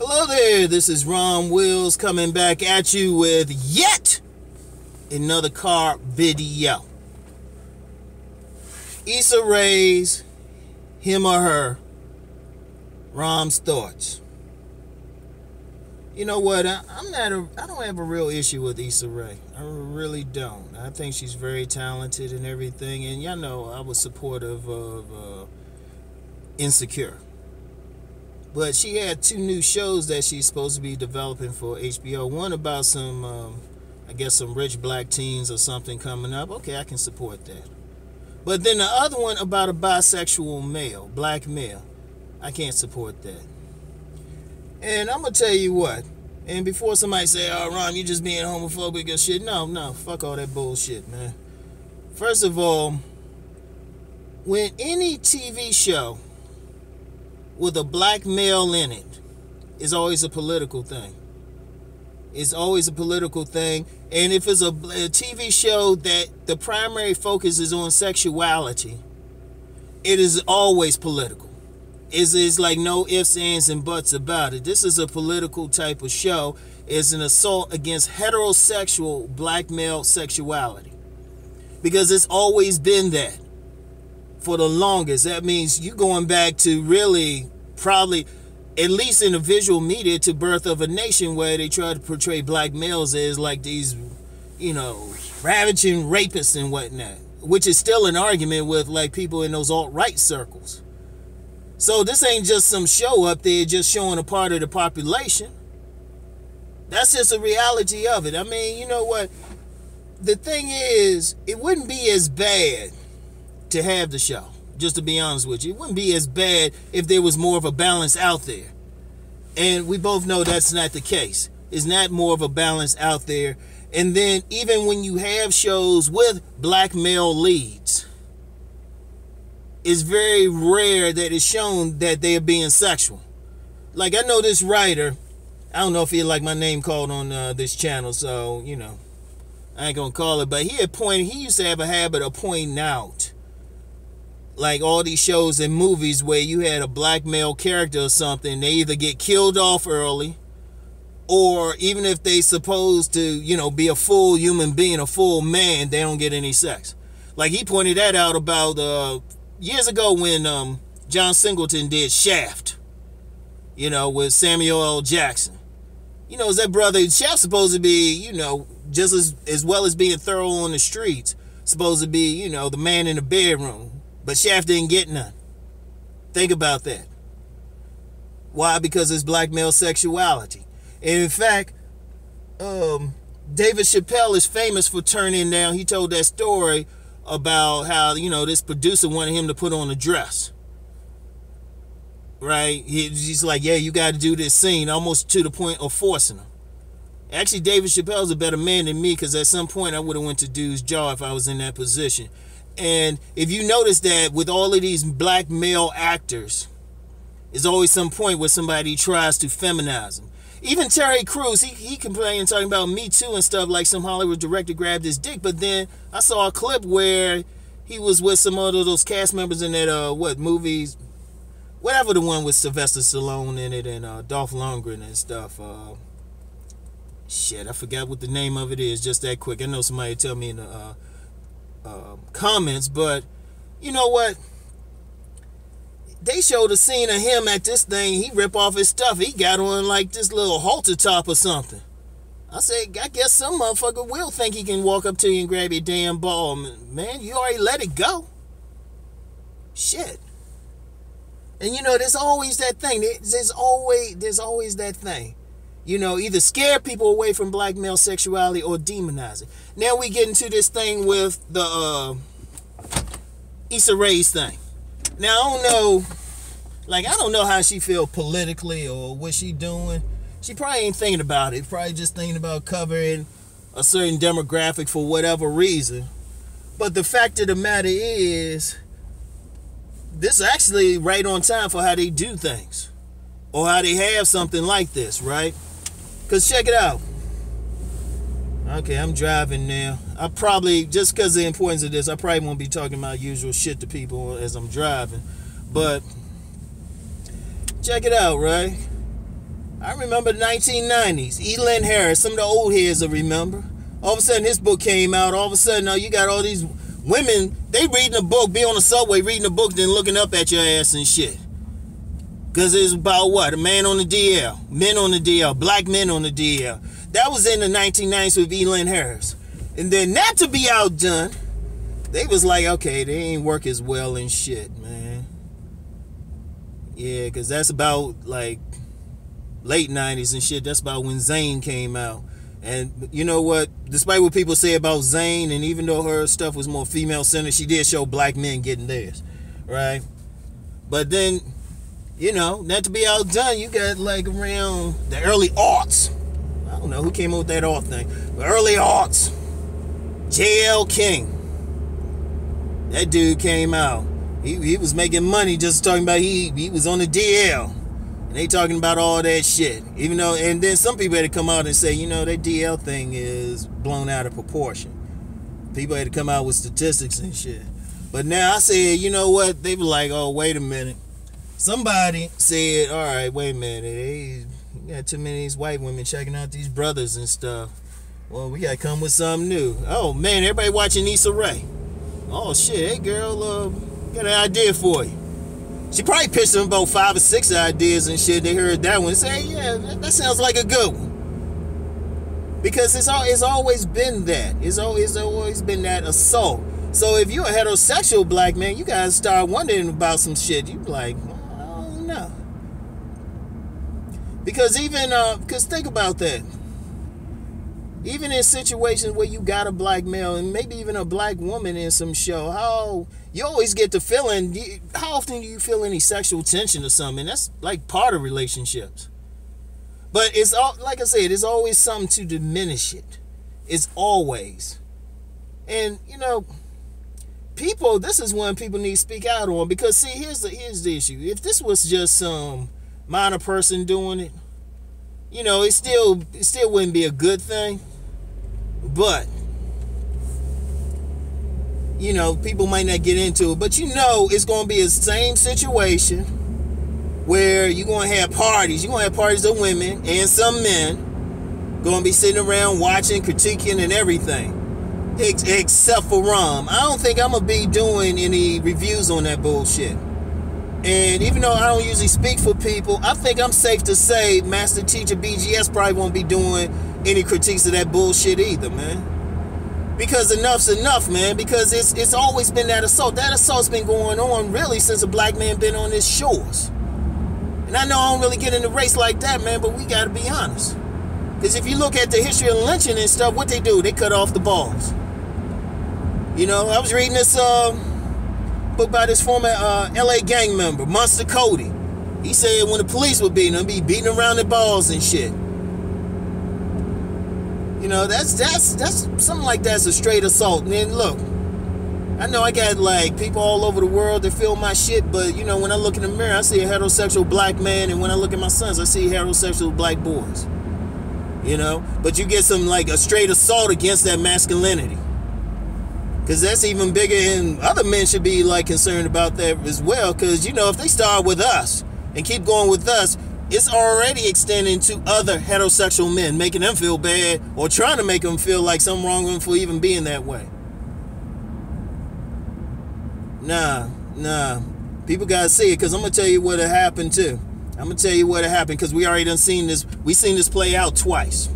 Hello there, this is Rom Wills coming back at you with yet another car video. Issa Rae's him or her, Rom's thoughts. You know what? I don't have a real issue with Issa Rae. I really don't. I think she's very talented and everything. And y'all know I was supportive of Insecure. But she had 2 new shows that she's supposed to be developing for HBO. One about some, I guess some rich black teens or something coming up. Okay, I can support that. But then the other one about a bisexual male, black male. I can't support that. And I'm going to tell you what. And before somebody say, oh, Ron, you just being homophobic or shit. No, fuck all that bullshit, man. First of all, when any TV show with a black male in it is always a political thing. It's always a political thing. And if it's a TV show that the primary focus is on sexuality, it is always political. It's like no ifs, ands, and buts about it. This is a political type of show. It's an assault against heterosexual black male sexuality. Because it's always been that. For the longest. That means you going back to really probably, at least in the visual media, to Birth of a Nation, where they try to portray black males as like these, you know, ravaging rapists and whatnot, which is still an argument with like people in those alt-right circles. So this ain't just some show up there just showing a part of the population. That's just a reality of it. I mean, you know what? The thing is, it wouldn't be as bad to have the show, just to be honest with you. It wouldn't be as bad if there was more of a balance out there. And we both know that's not the case. It's not more of a balance out there. And then even when you have shows with black male leads, it's very rare that it's shown that they are being sexual. Like, I know this writer, I don't know if he like my name called on this channel, so, you know, I ain't gonna call it, but he used to have a habit of pointing out like all these shows and movies where you had a black male character or something, they either get killed off early, or even if they supposed to, you know, be a full human being, a full man, they don't get any sex. Like he pointed that out about years ago when John Singleton did Shaft, you know, with Samuel L. Jackson. You know, is that brother Shaft's supposed to be, you know, just as well as being thorough on the streets, supposed to be, you know, the man in the bedroom. But Shaft didn't get none. Think about that. Why? Because it's black male sexuality. And in fact, David Chappelle is famous for turning down. He told that story about how, you know, this producer wanted him to put on a dress. Right? He's like, yeah, you got to do this scene, almost to the point of forcing him. Actually, David Chappelle's a better man than me, because at some point I would have went to dude's jaw if I was in that position. And if you notice that with all of these black male actors, there's always some point where somebody tries to feminize them. Even Terry Crews, he complained talking about Me Too and stuff, like some Hollywood director grabbed his dick. But then I saw a clip where he was with some other of those cast members in that, movies, whatever, the one with Sylvester Stallone in it and Dolph Lundgren and stuff. Shit, I forgot what the name of it is just that quick. I know somebody tell me in the comments, but you know what? They showed a scene of him at this thing. He rip off his stuff. He got on like this little halter top or something. I said, I guess some motherfucker will think he can walk up to you and grab your damn ball. Man, you already let it go. Shit. And you know, there's always that thing. There's always that thing. You know, either scare people away from black male sexuality or demonize it. Now we get into this thing with the Issa Rae's thing. Now I don't know how she feel politically or what she doing. She probably ain't thinking about it. Probably just thinking about covering a certain demographic for whatever reason. But the fact of the matter is, this is actually right on time for how they do things, or how they have something like this, right? Because check it out. Okay, I'm driving now. I probably, just because of the importance of this, I probably won't be talking about usual shit to people as I'm driving. But check it out, right? I remember the 1990s. Elin Harris, some of the old heads will remember. All of a sudden, his book came out. All of a sudden, now you got all these women, they reading a book, be on the subway reading a book, then looking up at your ass and shit. Because it's about what? A man on the DL, men on the DL, black men on the DL. That was in the 1990s with Elin Harris. And then not to be outdone, they was like, okay, they ain't work as well and shit, man. Yeah, because that's about like late 90s and shit. That's about when Zayn came out. And you know what? Despite what people say about Zayn, and even though her stuff was more female-centered, she did show black men getting theirs, right? But then, you know, not to be outdone, you got like around the early aughts. I don't know who came up with that aught thing. The early aughts. J.L. King. That dude came out. He was making money just talking about he was on the DL. And they talking about all that shit. Even though, and then some people had to come out and say, you know, that DL thing is blown out of proportion. People had to come out with statistics and shit. But now I said, you know what? They were like, oh, wait a minute. Somebody said, all right, wait a minute. You got too many of these white women checking out these brothers and stuff. Well, we got to come with something new. Oh, man, everybody watching Issa Rae. Oh, shit, hey, girl, got an idea for you. She probably pitched them about 5 or 6 ideas and shit. They heard that one and say, hey, yeah, that sounds like a good one. Because it's always been that. It's always been that assault. So if you're a heterosexual black man, you guys start wondering about some shit. You be like, I don't know. Because because think about that. Even in situations where you got a black male and maybe even a black woman in some show, how you always get the feeling, how often do you feel any sexual tension or something? That's like part of relationships. But it's all, like I said, it's always something to diminish it. It's always. And, you know, people, this is one people need to speak out on, because see, here's the issue. If this was just some minor person doing it, you know, it still wouldn't be a good thing. But, you know, people might not get into it. But you know it's going to be the same situation where you're going to have parties. You're going to have parties of women and some men going to be sitting around watching, critiquing, and everything. Except for Rom. I don't think I'm going to be doing any reviews on that bullshit. And even though I don't usually speak for people, I think I'm safe to say Master Teacher BGS probably won't be doing any critiques of that bullshit either, man. Because enough's enough, man. Because it's always been that assault. That assault's been going on really since a black man been on his shores. And I know I don't really get in the race like that, man, but we gotta be honest. Because if you look at the history of lynching and stuff, what they do? They cut off the balls. You know, I was reading this book by this former LA gang member, Monster Cody. He said when the police were beating him, be beating around the balls and shit. You know, that's something like that's a straight assault. And then look, I know I got like people all over the world that feel my shit, but you know, when I look in the mirror, I see a heterosexual black man, and when I look at my sons, I see heterosexual black boys. You know, but you get some like a straight assault against that masculinity. Because that's even bigger, and other men should be like concerned about that as well. Because, you know, if they start with us and keep going with us, it's already extending to other heterosexual men, making them feel bad or trying to make them feel like something wrong with them for even being that way. Nah. People got to see it, because I'm going to tell you what happened too. I'm going to tell you what happened, because we already done seen this. We seen this play out twice.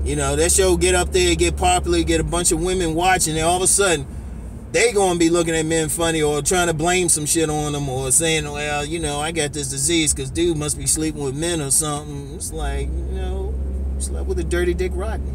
You know, that show get up there, get popular, get a bunch of women watching, and all of a sudden, they gonna be looking at men funny or trying to blame some shit on them or saying, well, you know, I got this disease because dude must be sleeping with men or something. It's like, you know, slept with a dirty Dick Rodney,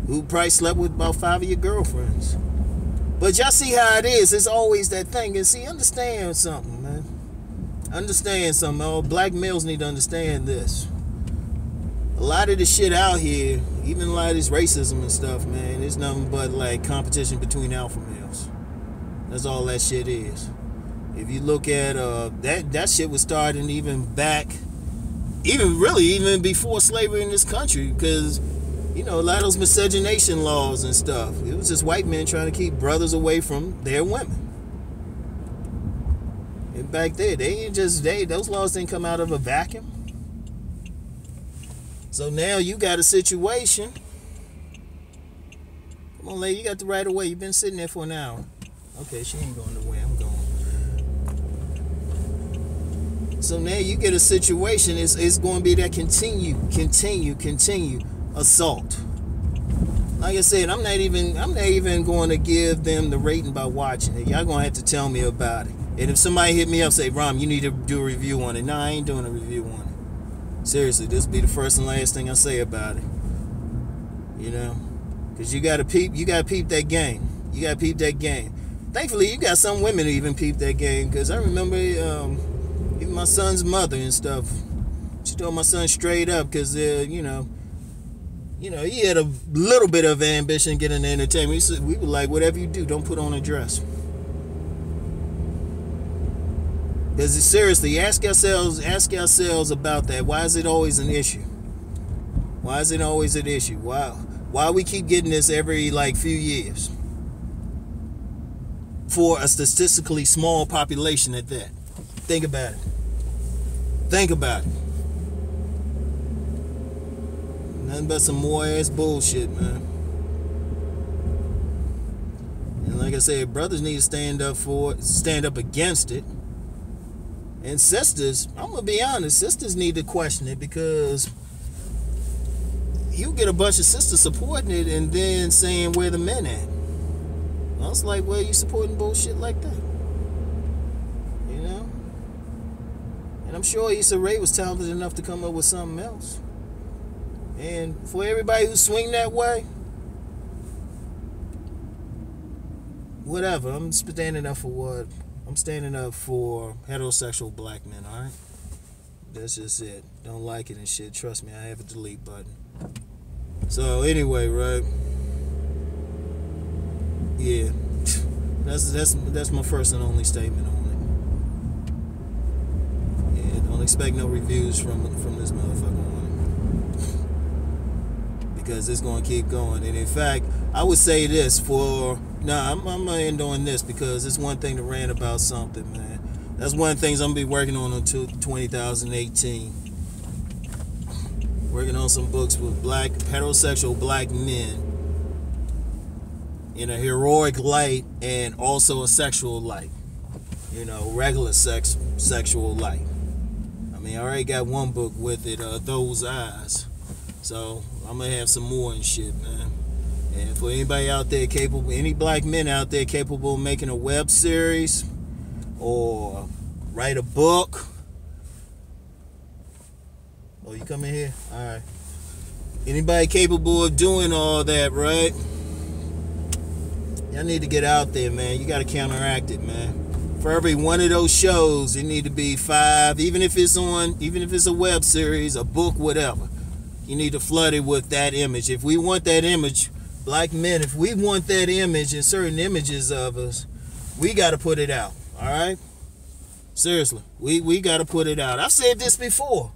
who probably slept with about 5 of your girlfriends. But y'all see how it is. It's always that thing. And see, understand something, man. Understand something. All black males need to understand this. A lot of the shit out here, even a lot of this racism and stuff, man, it's nothing but like competition between alpha males. That's all that shit is. If you look at that shit was starting even back, even before slavery in this country, because you know a lot of those miscegenation laws and stuff. It was just white men trying to keep brothers away from their women. And back there, those laws didn't come out of a vacuum. So now you got a situation. Come on, lady, you got the right of way. You've been sitting there for an hour. Okay, she ain't going nowhere. I'm going. So now you get a situation. It's going to be that continue assault. Like I said, I'm not even going to give them the rating by watching it. Y'all gonna have to tell me about it. And if somebody hit me up, say, Rom, you need to do a review on it. Nah, I ain't doing a review on it. Seriously, this will be the first and last thing I say about it. You know, because you gotta peep that game. You gotta peep that game. Thankfully, you got some women who even peep that game. Because I remember even my son's mother and stuff. She told my son straight up because you know, he had a little bit of ambition getting the entertainment. He said, we were like, whatever you do, don't put on a dress. Because seriously, ask ourselves about that. Why is it always an issue? Why is it always an issue? Why we keep getting this every like few years? For a statistically small population at that. Think about it. Think about it. Nothing but some more ass bullshit, man. And like I said, brothers need to stand up against it. And sisters, I'm gonna be honest, sisters need to question it, because you get a bunch of sisters supporting it and then saying where the men at. I was like, well, you supporting bullshit like that? You know? And I'm sure Issa Rae was talented enough to come up with something else. And for everybody who swing that way, whatever. I'm standing up for what? I'm standing up for heterosexual black men, alright? That's just it. Don't like it and shit. Trust me, I have a delete button. So anyway, right? Yeah. That's my first and only statement on it. Yeah, don't expect no reviews from this motherfucker on it. Because it's gonna keep going. And in fact, I would say this I'm gonna end on this, because it's one thing to rant about something, man. That's one of the things I'm gonna be working on until 2018. Working on some books with heterosexual black men in a heroic light and also a sexual light. You know, regular sexual light. I mean, I already got one book with it, Those Eyes. So I'm gonna have some more and shit, man. And for anybody out there any black men out there capable of making a web series or write a book. Oh, you come in here? Alright. Anybody capable of doing all that, right? Y'all need to get out there, man. You gotta counteract it, man. For every one of those shows, it need to be 5, even if it's a web series, a book, whatever. You need to flood it with that image. If we want that image, black men, if we want that image and certain images of us, we got to put it out. All right? Seriously, we got to put it out. I've said this before,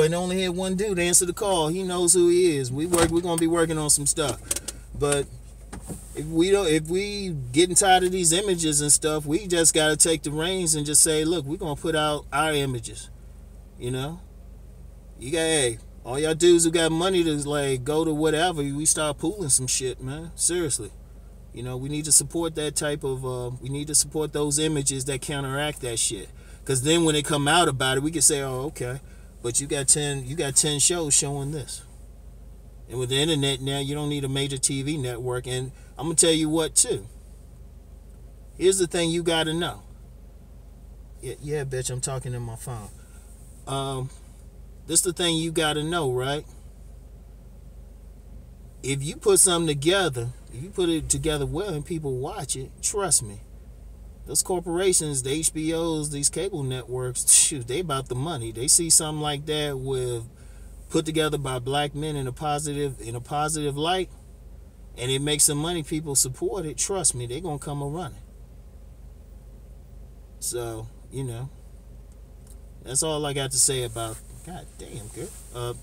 and only had one dude answer the call. He knows who he is. We're going to be working on some stuff. But if we getting tired of these images and stuff, we just got to take the reins and just say, look, we're going to put out our images. You know? All y'all dudes who got money to like go to whatever, we start pooling some shit, man. Seriously. You know, we need to support that type of, we need to support those images that counteract that shit. Because then when they come out about it, we can say, oh, okay, but you got 10 shows showing this. And with the internet now, you don't need a major TV network. And I'm going to tell you what, too. Here's the thing you got to know. Yeah, bitch, I'm talking in my phone. This is the thing you got to know, right? If you put something together, if you put it together well and people watch it, trust me, those corporations, the HBOs, these cable networks, shoot, they about the money. They see something like that put together by black men in a positive light, and it makes some money, people support it, trust me, they're going to come a running. So, you know, that's all I got to say about. God damn, good.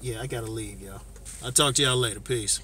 Yeah, I gotta leave, y'all. I'll talk to y'all later. Peace.